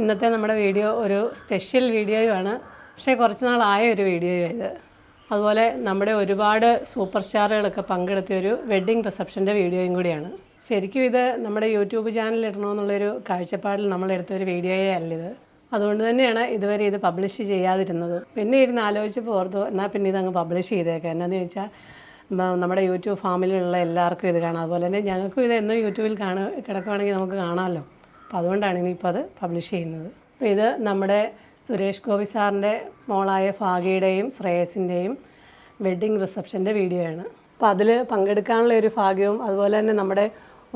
ഇന്നത്തെ നമ്മുടെ വീഡിയോ ഒരു സ്പെഷ്യൽ വീഡിയോയുമാണ്. പക്ഷേ കുറച്ച് നാളായ ഒരു വീഡിയോയും ഇത്. അതുപോലെ നമ്മുടെ ഒരുപാട് സൂപ്പർ സ്റ്റാറുകളൊക്കെ പങ്കെടുത്തിയൊരു വെഡ്ഡിങ് റിസപ്ഷൻ്റെ വീഡിയോയും കൂടിയാണ്. ശരിക്കും ഇത് നമ്മുടെ യൂട്യൂബ് ചാനലിൽ ഇടണമെന്നുള്ളൊരു കാഴ്ചപ്പാടിൽ നമ്മളെടുത്തൊരു വീഡിയോയേ അല്ലിത്. അതുകൊണ്ട് തന്നെയാണ് ഇതുവരെ ഇത് പബ്ലിഷ് ചെയ്യാതിരുന്നത്. പിന്നെ ഇരുന്ന് ആലോചിച്ചപ്പോൾ ഓർത്തു എന്നാൽ പിന്നെ ഇതങ്ങ് പബ്ലിഷ് ചെയ്തേക്കാം. എന്നാന്ന് ചോദിച്ചാൽ നമ്മുടെ യൂട്യൂബ് ഫാമിലിയുള്ള എല്ലാവർക്കും ഇത് കാണാം. അതുപോലെ തന്നെ ഞങ്ങൾക്കും ഇത് എന്നും യൂട്യൂബിൽ കിടക്കുകയാണെങ്കിൽ നമുക്ക് കാണാമല്ലോ. അപ്പോൾ അതുകൊണ്ടാണ് ഇനിയിപ്പോൾ അത് പബ്ലിഷ് ചെയ്യുന്നത്. അപ്പോൾ ഇത് നമ്മുടെ സുരേഷ് ഗോപി സാറിൻ്റെ മോളായ ഭാഗ്യയുടെയും ശ്രേയസിൻ്റെയും വെഡ്ഡിങ് റിസപ്ഷൻ്റെ വീഡിയോയാണ്. അപ്പോൾ അതിൽ പങ്കെടുക്കാനുള്ള ഒരു ഭാഗ്യവും അതുപോലെ തന്നെ നമ്മുടെ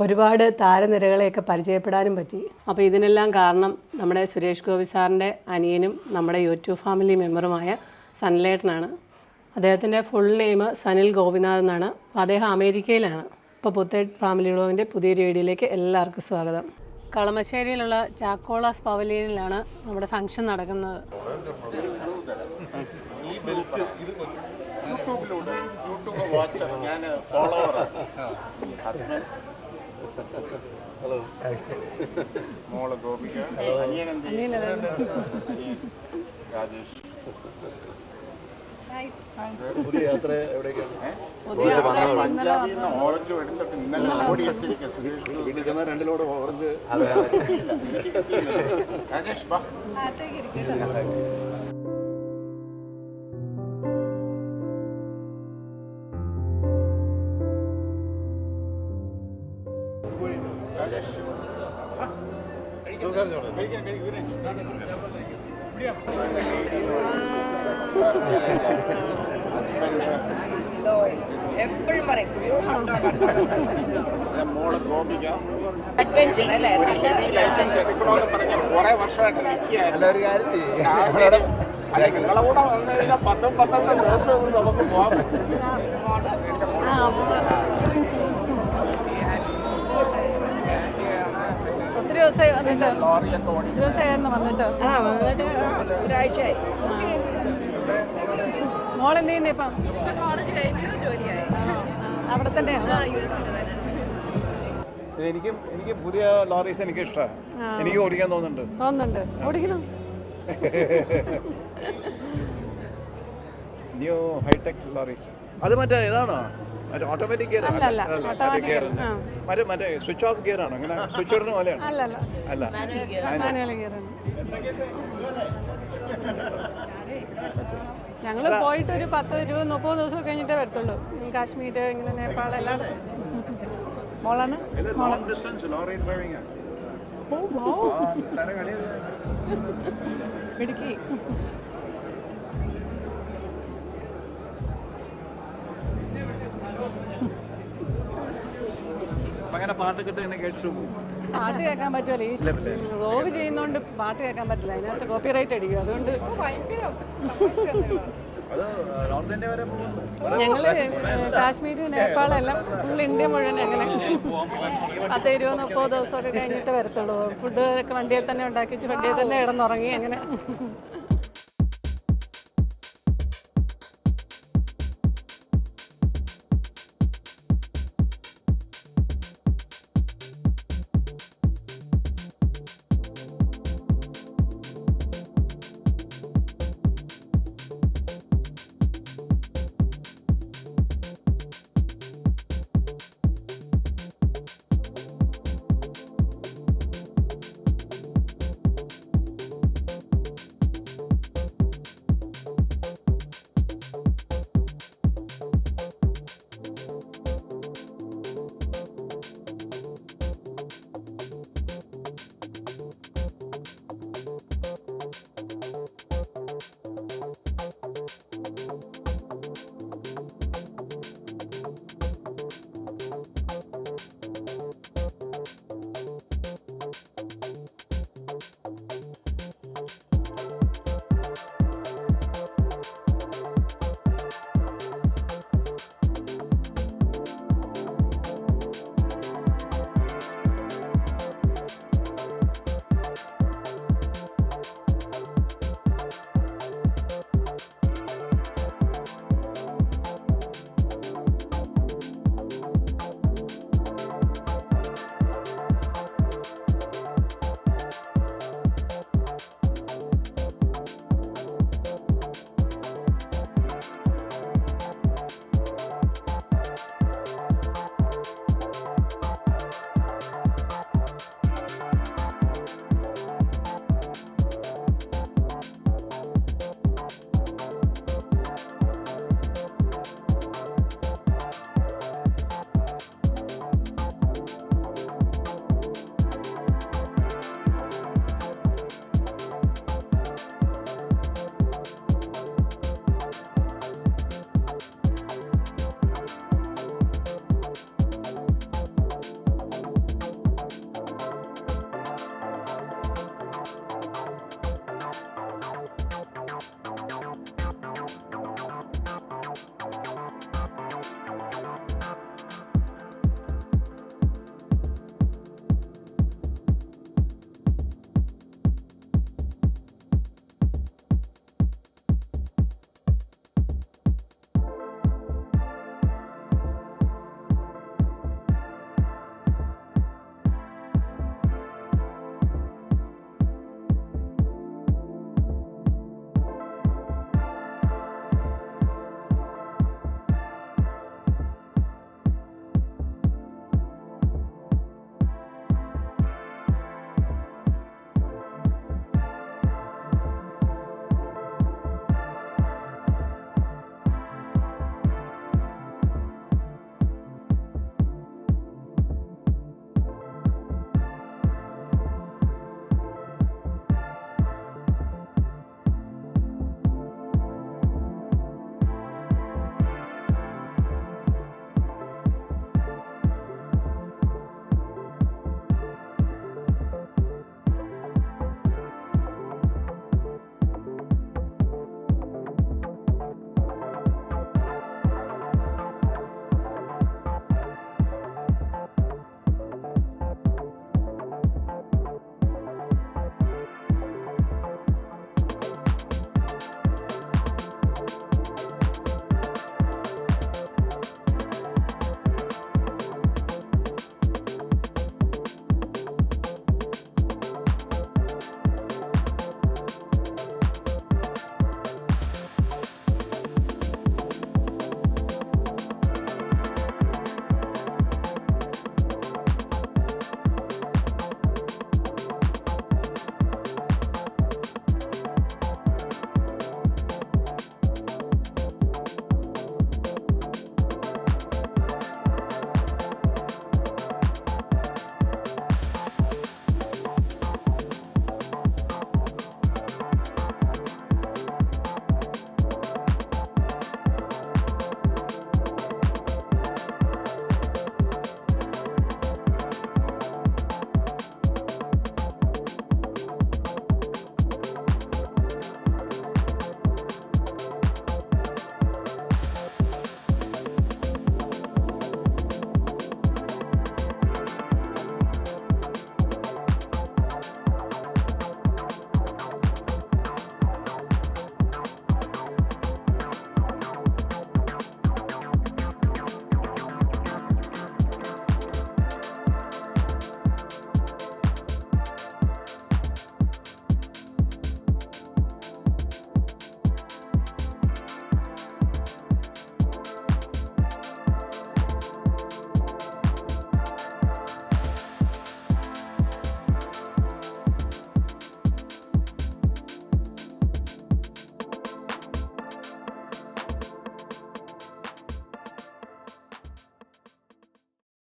ഒരുപാട് താരനിരകളെയൊക്കെ പരിചയപ്പെടാനും പറ്റി. അപ്പോൾ ഇതിനെല്ലാം കാരണം നമ്മുടെ സുരേഷ് ഗോപി സാറിൻ്റെ അനിയനും നമ്മുടെ യൂട്യൂബ് ഫാമിലി മെമ്പറുമായ സനലേട്ടനാണ്. അദ്ദേഹത്തിൻ്റെ ഫുൾ നെയിം സനിൽ ഗോപിനാഥ് എന്നാണ്. അപ്പോൾ അദ്ദേഹം അമേരിക്കയിലാണ്. ഇപ്പോൾ പുത്തേഡ് ഫാമിലി വ്ളോഗിൻ്റെ പുതിയൊരു വീഡിയോയിലേക്ക് എല്ലാവർക്കും സ്വാഗതം. കളമശ്ശേരിയിലുള്ള ചാക്കോളാസ് പവലിയനിലാണ് നമ്മുടെ ഫംഗ്ഷൻ നടക്കുന്നത്. പുതിയ യാത്ര എവിടേക്കാണ്? ഓറഞ്ച് എടുത്തിട്ട് ഇന്നലെ ഓടി എത്തിയിരിക്കുക. സുരേഷ് വീട്ടിൽ ചെന്നാൽ 2 ലോഡ് ഓറഞ്ച്. രാജേഷ് ബാ. എപ്പോഴും പറയും മോള് ഗോപിക അഡ്വഞ്ചർ അല്ലേ? ലൈസൻസ് എടുക്കണമെന്ന് പറഞ്ഞ കുറെ വർഷമായിട്ട് നിൽക്കുകയായിരുന്നു. അല്ലെങ്കിൽ നിങ്ങളെ കൂടെ വന്നു കഴിഞ്ഞാൽ 10-12 ദിവസം നമുക്ക് പോകാൻ പറ്റും. ഒത്തിരി ദിവസമായി വന്നിട്ട് ലോറിയൊക്കെ ഓടിക്കും. വന്നിട്ട് ഒരാഴ്ചയായി. മോളെന്ത് ചെയ്യുന്നേ ഇപ്പം? കോളേജ് കഴിഞ്ഞു ജോലിയായി. അവിടെ തന്നെയാണ്. എനിക്ക് പുതിയ ലോറീസ് എനിക്ക് ഇഷ്ടമാണ്. എനിക്ക് ഓടിക്കാൻ തോന്നുന്നുണ്ട്. ഓടിക്കണം. New hitech lorries. അത് മറ്റേ ഇതാണോ? മറ്റേ ഓട്ടോമാറ്റിക് ഗിയർ? മറ്റേ സ്വിച്ച് ഓഫ് ഗിയർ ആണോ? അങ്ങനെ സ്വിച്ച് ഇടുന്ന പോലെയാണ്? അല്ല, ഞങ്ങൾ പോയിട്ട് ഒരു 10-20-30 ദിവസം കഴിഞ്ഞിട്ടേ വരത്തുള്ളൂ. കാശ്മീർ, ഇങ്ങനെ നേപ്പാൾ എല്ലായിടത്തും. മോളാണ് ഇടുക്കി. അങ്ങനെ പാട്ടൊക്കെ ഇങ്ങനെ കേട്ടിട്ട് പോകും. പാട്ട് കേൾക്കാൻ പറ്റുമല്ലോ. ഈ വ്ളോഗ് ചെയ്യുന്നതുകൊണ്ട് പാട്ട് കേൾക്കാൻ പറ്റില്ല. അതിനകത്ത് കോപ്പിറൈറ്റ് അടിക്കും. അതുകൊണ്ട് ഞങ്ങൾ കാശ്മീർ, നേപ്പാൾ എല്ലാം ഫുൾ ഇന്ത്യ മുഴുവൻ അങ്ങനെ 10-20-30 ദിവസമൊക്കെ കഴിഞ്ഞിട്ട് വരത്തുള്ളൂ. ഫുഡ് ഒക്കെ വണ്ടിയിൽ തന്നെ ഉണ്ടാക്കിച്ച് വണ്ടിയിൽ തന്നെ കിടന്നുറങ്ങി അങ്ങനെ.